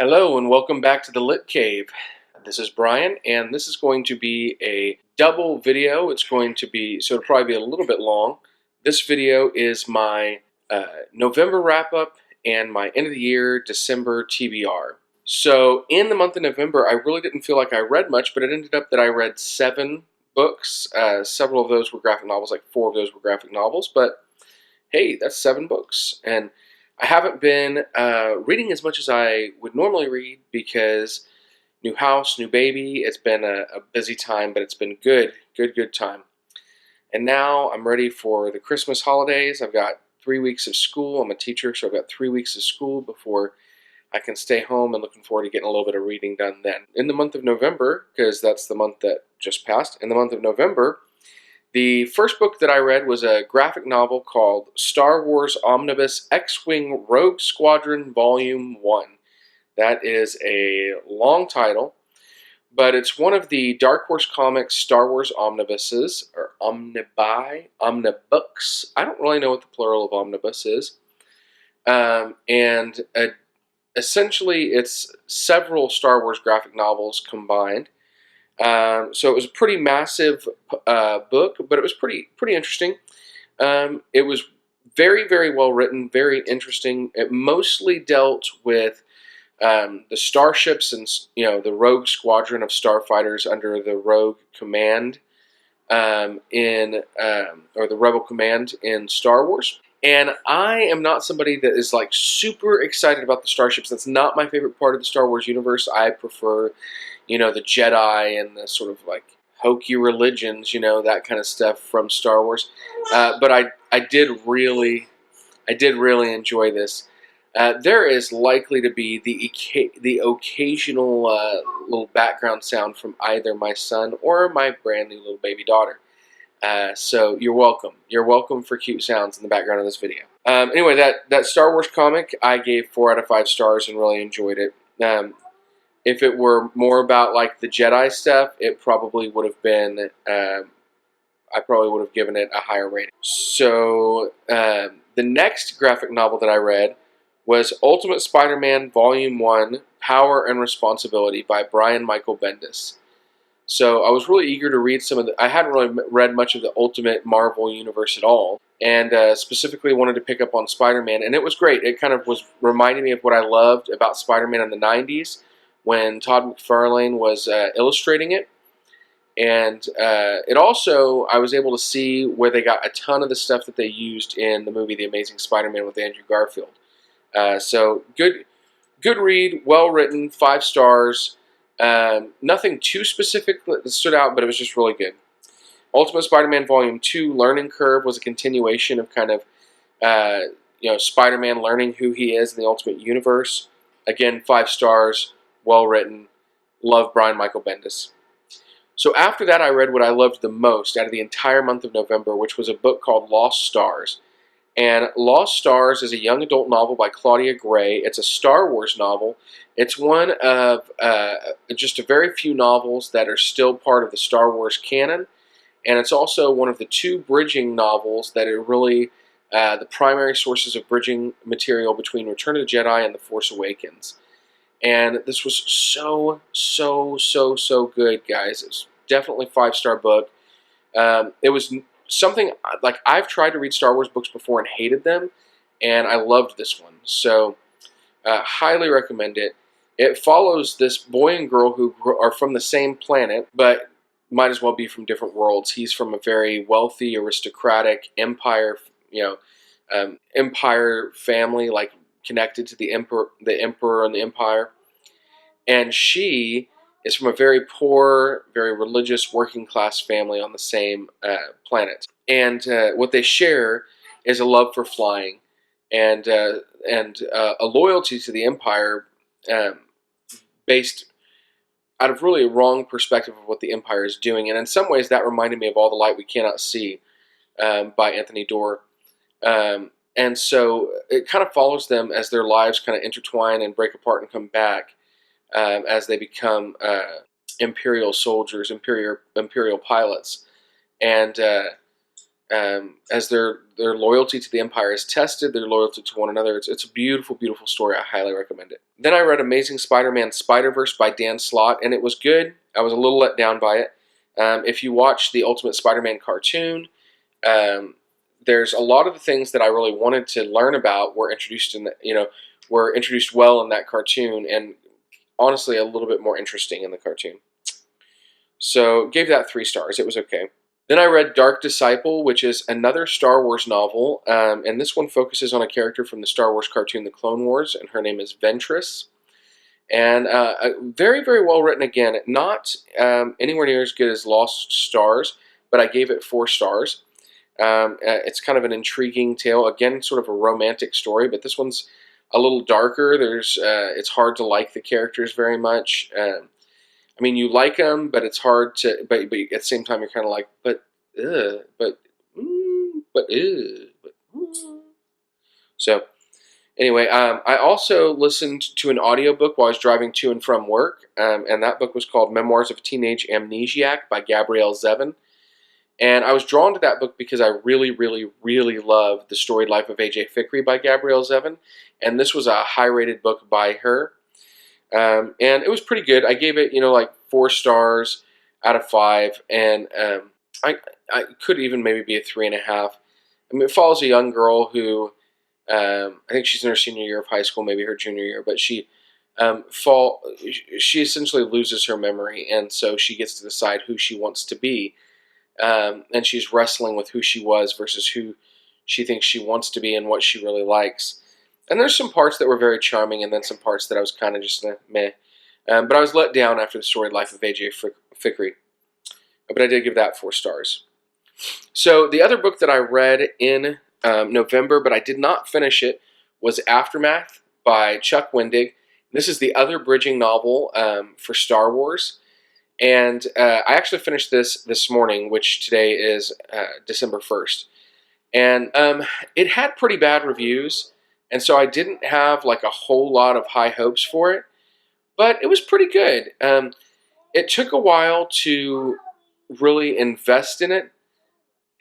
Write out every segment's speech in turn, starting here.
Hello and welcome back to the Lit Cave. This is Brian, and this is going to be a double video. It'll probably be a little bit long. This video is my November wrap up and my end of the year December TBR. So in the month of November, I really didn't feel like I read much, but it ended up that I read 7 books. Several of those were graphic novels, like 4 of those were graphic novels, but hey, that's 7 books. And I haven't been reading as much as I would normally read because new house, new baby. It's been a busy time, but it's been good time. And now I'm ready for the Christmas holidays. I've got 3 weeks of school. I'm a teacher, so I've got 3 weeks of school before I can stay home, and looking forward to getting a little bit of reading done then. In the month of November, because that's the month that just passed, in the month of November, the first book that I read was a graphic novel called Star Wars Omnibus X-Wing Rogue Squadron Volume 1. That is a long title, but it's one of the Dark Horse Comics Star Wars omnibuses, or omnibooks. I don't really know what the plural of omnibus is. Essentially, it's several Star Wars graphic novels combined. So it was a pretty massive book, but it was pretty interesting. It was very well written, very interesting. It mostly dealt with the starships and the Rogue Squadron of starfighters under the Rogue Command or the Rebel Command in Star Wars. And I am not somebody that is like super excited about the starships. That's not my favorite part of the Star Wars universe. I prefer, the Jedi and the sort of like hokey religions, that kind of stuff from Star Wars. But I did really enjoy this. There is likely to be the occasional little background sound from either my son or my brand new little baby daughter. So you're welcome. You're welcome for cute sounds in the background of this video. Anyway, that Star Wars comic, I gave 4 out of 5 stars and really enjoyed it. If it were more about like the Jedi stuff, it probably would have been. I probably would have given it a higher rating. So the next graphic novel that I read was Ultimate Spider-Man Volume 1, Power and Responsibility by Brian Michael Bendis. So I was really eager to read I hadn't really read much of the Ultimate Marvel Universe at all, and specifically wanted to pick up on Spider-Man, and it was great. It kind of was reminding me of what I loved about Spider-Man in the 90s when Todd McFarlane was illustrating it. And it also, I was able to see where they got a ton of the stuff that they used in the movie The Amazing Spider-Man with Andrew Garfield. So good read, well written, 5 stars. Nothing too specific that stood out, but it was just really good. Ultimate Spider-Man Volume 2, Learning Curve, was a continuation of kind of, Spider-Man learning who he is in the Ultimate Universe. Again, 5 stars, well written. Love Brian Michael Bendis. So after that, I read what I loved the most out of the entire month of November, which was a book called Lost Stars. And Lost Stars is a young adult novel by Claudia Gray. It's a Star Wars novel. It's one of just a very few novels that are still part of the Star Wars canon. And it's also one of the 2 bridging novels that are really the primary sources of bridging material between Return of the Jedi and The Force Awakens. And this was so good, guys. It's definitely a 5-star book. It was something like I've tried to read Star Wars books before and hated them, and I loved this one. So, highly recommend it. It follows this boy and girl who are from the same planet, but might as well be from different worlds. He's from a very wealthy, aristocratic empire, empire family, like connected to the emperor and the empire. And she is from a very poor, very religious, working class family on the same planet. And what they share is a love for flying and a loyalty to the empire based out of really a wrong perspective of what the empire is doing. And in some ways, that reminded me of All the Light We Cannot See by Anthony Doerr. And so it kind of follows them as their lives kind of intertwine and break apart and come back as they become imperial soldiers, imperial pilots. And as their loyalty to the Empire is tested, their loyalty to one another. It's a beautiful, beautiful story. I highly recommend it. Then I read Amazing Spider-Man Spider-Verse by Dan Slott, and it was good. I was a little let down by it. If you watch the Ultimate Spider-Man cartoon, there's a lot of the things that I really wanted to learn about were introduced were introduced well in that cartoon, and honestly a little bit more interesting in the cartoon. So gave that 3 stars. It was okay. Then I read Dark Disciple, which is another Star Wars novel, and this one focuses on a character from the Star Wars cartoon The Clone Wars, and her name is Ventress. And very, very well written again. Not anywhere near as good as Lost Stars, but I gave it 4 stars. It's kind of an intriguing tale. Again, sort of a romantic story, but this one's a little darker. It's hard to like the characters very much. I mean, you like them, but it's hard to. But at the same time, you're kind of like, So anyway, I also listened to an audiobook while I was driving to and from work, and that book was called Memoirs of a Teenage Amnesiac by Gabrielle Zevin. And I was drawn to that book because I really, really, really love The Storied Life of A.J. Fikry by Gabrielle Zevin, and this was a high-rated book by her. And it was pretty good. I gave it, like 4 stars out of 5, and I could even maybe be a 3.5. I mean, it follows a young girl who, I think she's in her senior year of high school, maybe her junior year, but she essentially loses her memory, and so she gets to decide who she wants to be, and she's wrestling with who she was versus who she thinks she wants to be and what she really likes. And there's some parts that were very charming, and then some parts that I was kind of just meh. But I was let down after The Storied Life of A.J. Fikry. But I did give that 4 stars. So the other book that I read in November, but I did not finish it, was Aftermath by Chuck Wendig. This is the other bridging novel for Star Wars. And I actually finished this morning, which today is December 1st. And it had pretty bad reviews. And so I didn't have like a whole lot of high hopes for it, but it was pretty good. It took a while to really invest in it.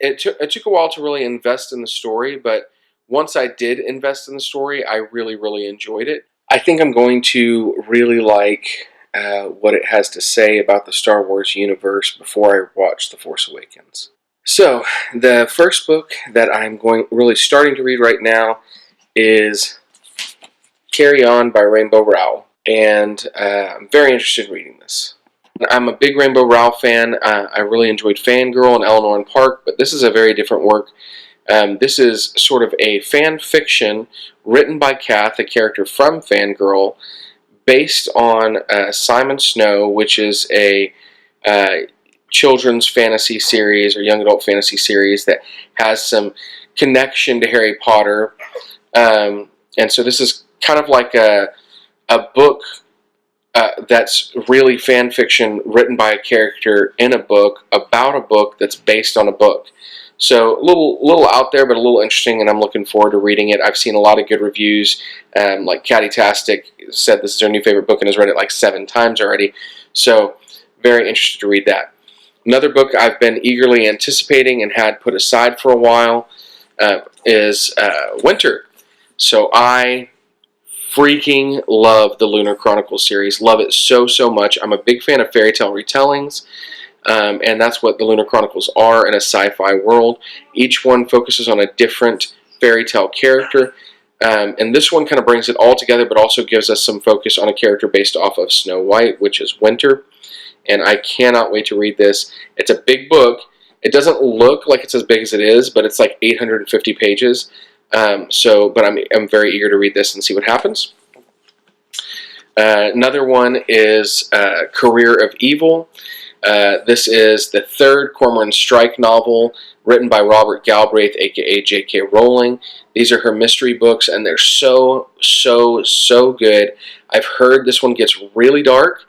It took a while to really invest in the story, but once I did invest in the story, I really, really enjoyed it. I think I'm going to really like what it has to say about the Star Wars universe before I watch The Force Awakens. So, the first book that I'm really starting to read right now is Carry On by Rainbow Rowell, and I'm very interested in reading this. I'm a big Rainbow Rowell fan. I really enjoyed Fangirl and Eleanor and Park, but this is a very different work. This is sort of a fan fiction written by Kath, a character from Fangirl, based on Simon Snow, which is a children's fantasy series or young adult fantasy series that has some connection to Harry Potter. And so this is kind of like a book that's really fan fiction written by a character in a book about a book that's based on a book. So a little out there, but a little interesting, and I'm looking forward to reading it. I've seen a lot of good reviews. Like Caddy-tastic said this is her new favorite book and has read it like 7 times already. So very interested to read that. Another book I've been eagerly anticipating and had put aside for a while is Winter. So I freaking love the Lunar Chronicles series. Love it so, so much. I'm a big fan of fairy tale retellings, and that's what the Lunar Chronicles are in a sci-fi world. Each one focuses on a different fairy tale character, and this one kind of brings it all together, but also gives us some focus on a character based off of Snow White, which is Winter. And I cannot wait to read this. It's a big book. It doesn't look like it's as big as it is, but it's like 850 pages. But I'm very eager to read this and see what happens. Another one is Career of Evil. This is the 3rd Cormoran Strike novel written by Robert Galbraith, aka J.K. Rowling. These are her mystery books, and they're so, so, so good. I've heard this one gets really dark,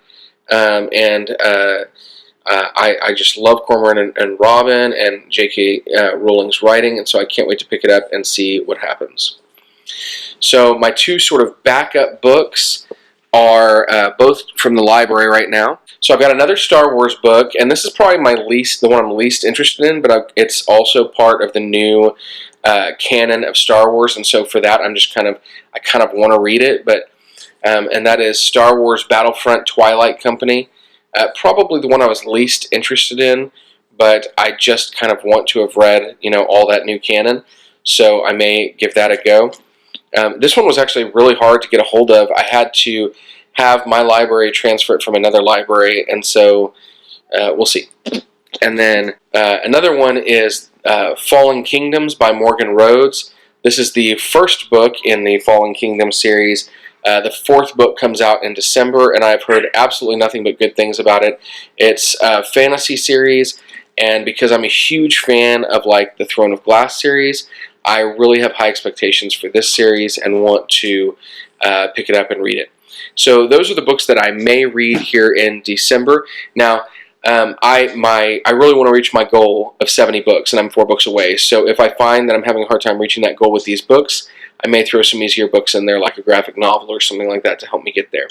and I just love Cormoran and Robin and J.K. Rowling's writing, and so I can't wait to pick it up and see what happens. So my 2 sort of backup books are both from the library right now. So I've got another Star Wars book, and this is probably the one I'm least interested in, but it's also part of the new canon of Star Wars, and so for that I kind of want to read it, but and that is Star Wars Battlefront Twilight Company. Probably the one I was least interested in, but I just kind of want to have read, all that new canon, so I may give that a go. This one was actually really hard to get a hold of. I had to have my library transfer it from another library, and so we'll see. And then another one is Fallen Kingdoms by Morgan Rhodes. This is the first book in the Fallen Kingdom series. The fourth book comes out in December, and I've heard absolutely nothing but good things about it. It's a fantasy series, and because I'm a huge fan of the Throne of Glass series, I really have high expectations for this series and want to pick it up and read it. So those are the books that I may read here in December. Now, I really want to reach my goal of 70 books, and I'm 4 books away. So if I find that I'm having a hard time reaching that goal with these books, I may throw some easier books in there, like a graphic novel or something like that, to help me get there.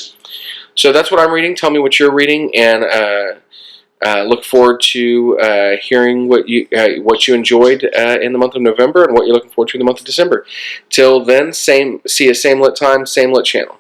So that's what I'm reading. Tell me what you're reading, and look forward to hearing what you enjoyed in the month of November and what you're looking forward to in the month of December. Till then, see you same lit time, same lit channel.